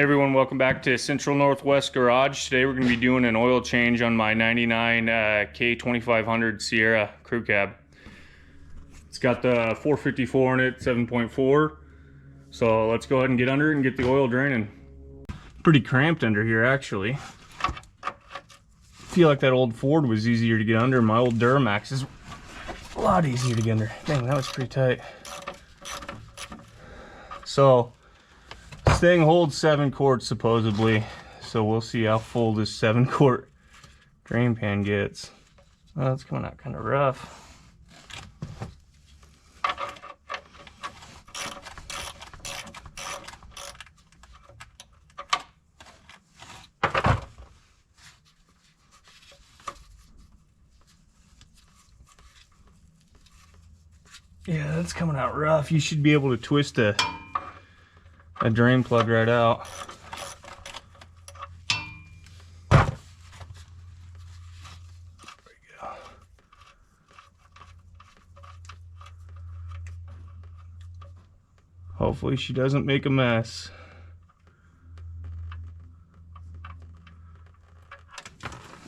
Hey everyone, welcome back to Central Northwest Garage. Today we're going to be doing an oil change on my 99 K2500 Sierra crew cab. It's got the 454 in it, 7.4. So let's go ahead and get under it and get the oil draining. Pretty cramped under here actually. I feel like that old Ford was easier to get under. My old Duramax is a lot easier to get under. Dang, that was pretty tight. So this thing holds 7 quarts supposedly, so we'll see how full this 7-quart drain pan gets. Oh, it's coming out kind of rough. Yeah, that's coming out rough. You should be able to twist a drain plug right out. There we go. Hopefully she doesn't make a mess.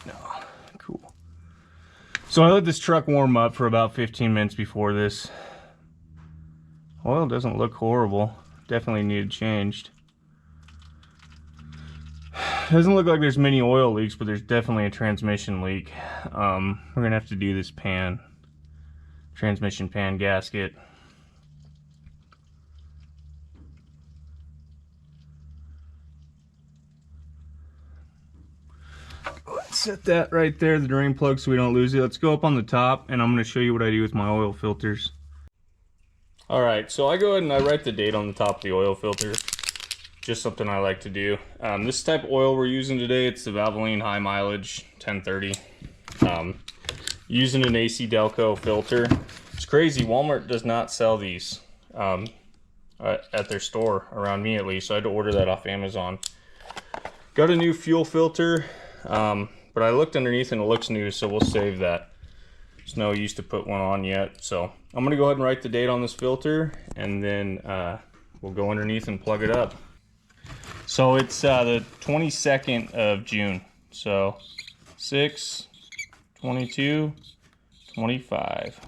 No, cool. So I let this truck warm up for about 15 minutes before this. Oil doesn't look horrible. Definitely needed changed. Doesn't look like there's many oil leaks, but there's definitely a transmission leak. We're gonna have to do this transmission pan gasket. Let's set that right there, the drain plug, so we don't lose it. Let's go up on the top, and I'm gonna show you what I do with my oil filters. Alright, so I go ahead and I write the date on the top of the oil filter. Just something I like to do. This type of oil we're using today, it's the Valvoline High Mileage 1030. Using an AC Delco filter. It's crazy, Walmart does not sell these at their store, around me at least, so I had to order that off Amazon. Got a new fuel filter, but I looked underneath and it looks new, so we'll save that. There's no use to put one on yet, so I'm gonna go ahead and write the date on this filter, and then we'll go underneath and plug it up. So it's the 22nd of June, so 6, 22, 25.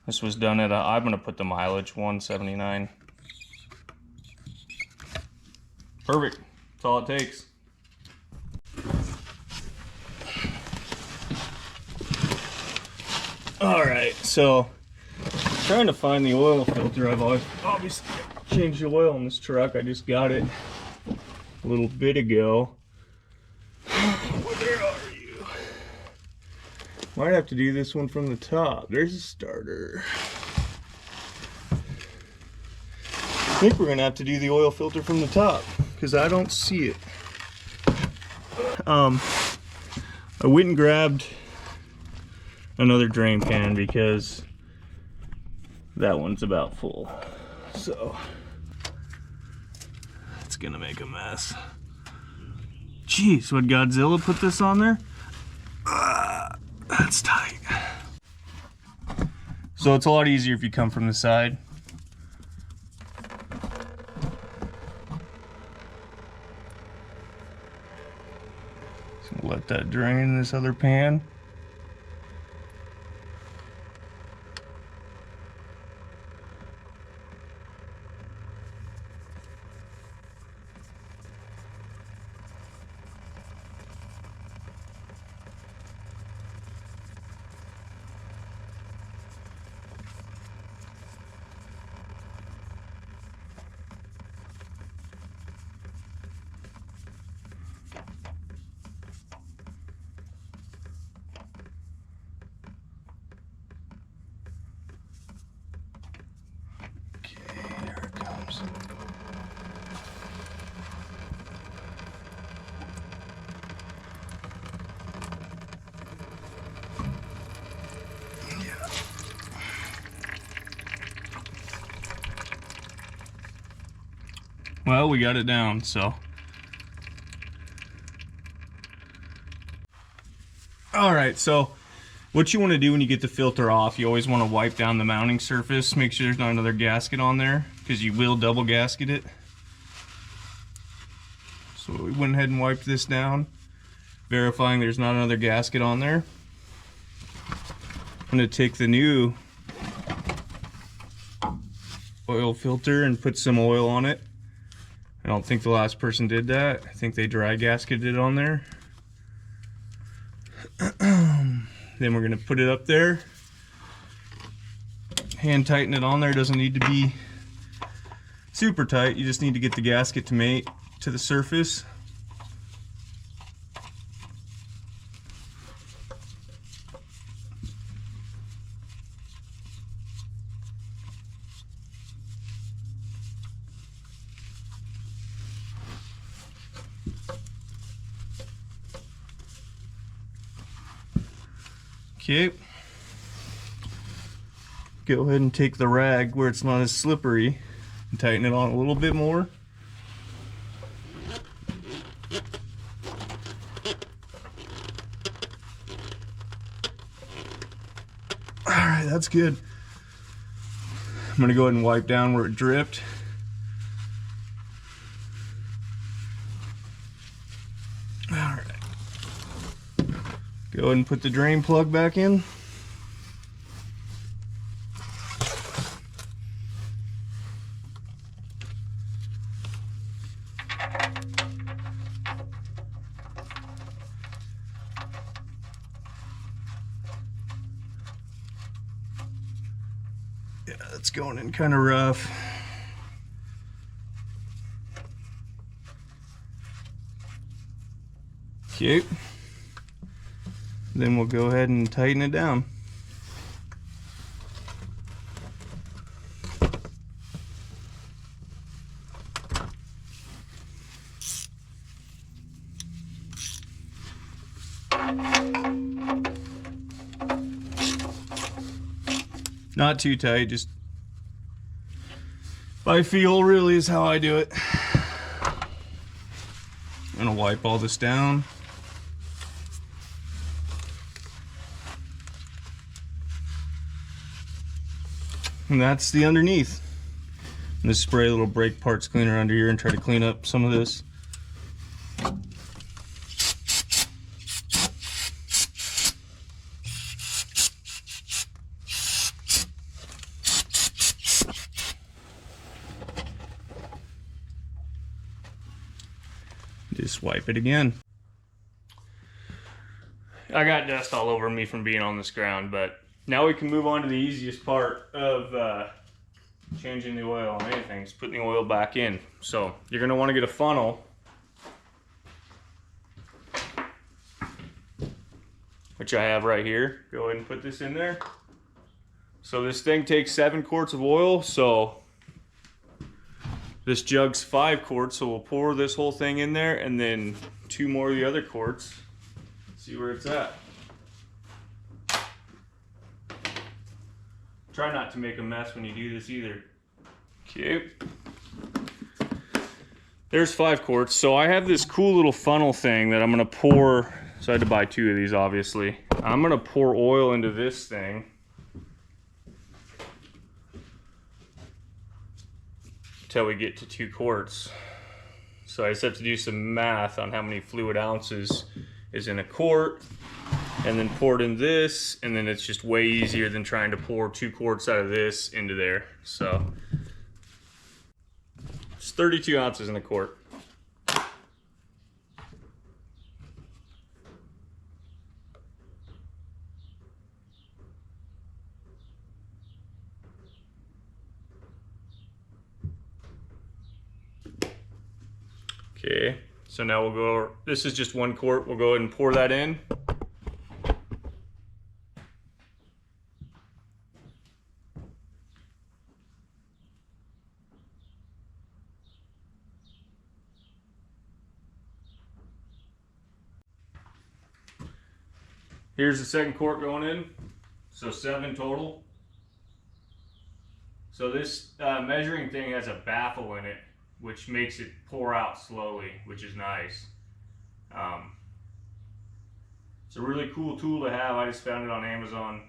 This was done at I'm gonna put the mileage 179. Perfect, that's all it takes. Alright, so trying to find the oil filter. I've obviously changed the oil in this truck. I just got it a little bit ago. Where are you? Might have to do this one from the top. There's a starter. I think we're gonna have to do the oil filter from the top because I don't see it. I went and grabbed another drain pan because that one's about full, so it's gonna make a mess. Jeez, would Godzilla put this on there? That's tight. So it's a lot easier if you come from the side. So let that drain in this other pan. Well, we got it down, so. All right, so what you want to do when you get the filter off, you always want to wipe down the mounting surface, make sure there's not another gasket on there, because you will double gasket it. went ahead and wiped this down, verifying there's not another gasket on there. I'm going to take the new oil filter and put some oil on it. I don't think the last person did that. I think they dry gasketed it on there. Then we're going to put it up there. Hand tighten it on there. Doesn't need to be super tight. You just need to get the gasket to mate to the surface. Okay. Go ahead and take the rag where it's not as slippery and tighten it on a little bit more. Alright, that's good. I'm going to go ahead and wipe down where it dripped. Alright. Go ahead and put the drain plug back in. Yeah, it's going in kind of rough. Okay. Then we'll go ahead and tighten it down. Not too tight, just by feel really is how I do it. I'm gonna wipe all this down. And that's the underneath. I'm gonna spray a little brake parts cleaner under here and try to clean up some of this. Just wipe it again. I got dust all over me from being on this ground, but now we can move on to the easiest part of changing the oil on anything, is putting the oil back in. So you're going to want to get a funnel, which I have right here. Go ahead and put this in there. So this thing takes 7 quarts of oil, so this jug's 5 quarts, so we'll pour this whole thing in there and then 2 more of the other quarts. See where it's at. Try not to make a mess when you do this either. Okay. There's 5 quarts. So I have this cool little funnel thing that I'm gonna pour. So I had to buy 2 of these, obviously. I'm gonna pour oil into this thing. Until we get to 2 quarts. So I just have to do some math on how many fluid ounces is in a quart, and then pour it in this, and then it's just way easier than trying to pour 2 quarts out of this into there. So it's 32 ounces in a quart. Okay, so now we'll go, this is just 1 quart, we'll go ahead and pour that in. Here's the 2nd quart going in, so 7 total. So this measuring thing has a baffle in it, which makes it pour out slowly, which is nice. It's a really cool tool to have. I just found it on Amazon.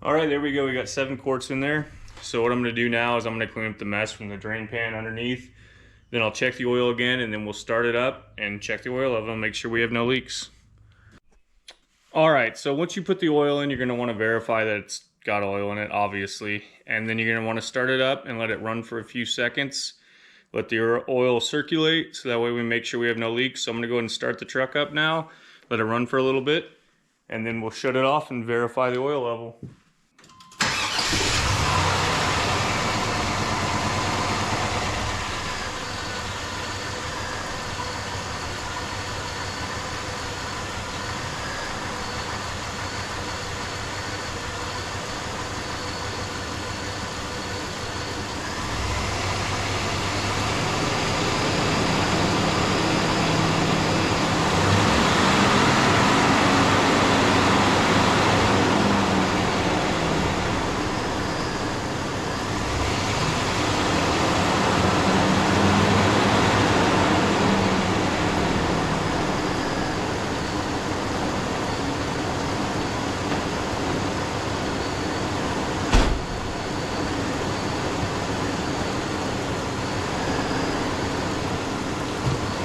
All right, there we go. We got 7 quarts in there. So what I'm gonna do now is I'm gonna clean up the mess from the drain pan underneath. Then I'll check the oil again, and then we'll start it up and check the oil level and make sure we have no leaks. All right, so once you put the oil in, you're gonna wanna verify that it's got oil in it, obviously. And then you're gonna wanna start it up and let it run for a few seconds. Let the oil circulate, so that way we make sure we have no leaks. So I'm gonna go ahead and start the truck up now, let it run for a little bit, and then we'll shut it off and verify the oil level.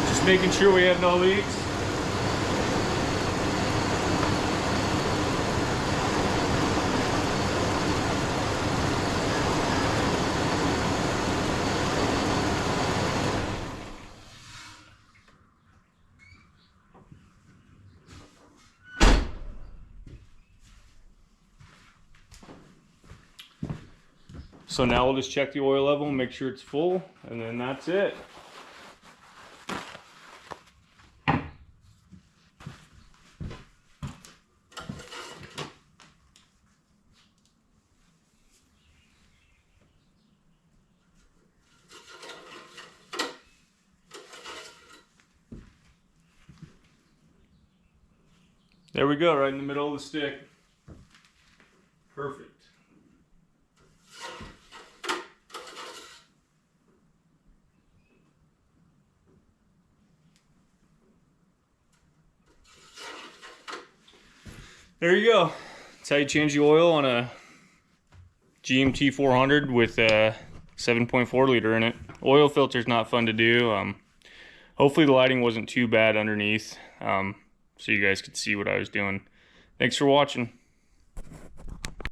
Just making sure we have no leaks. So now we'll just check the oil level and make sure it's full, and then that's it. There we go, right in the middle of the stick. Perfect. There you go. That's how you change the oil on a K2500 with a 7.4 liter in it. Oil filter's not fun to do. Hopefully the lighting wasn't too bad underneath, so you guys could see what I was doing. Thanks for watching.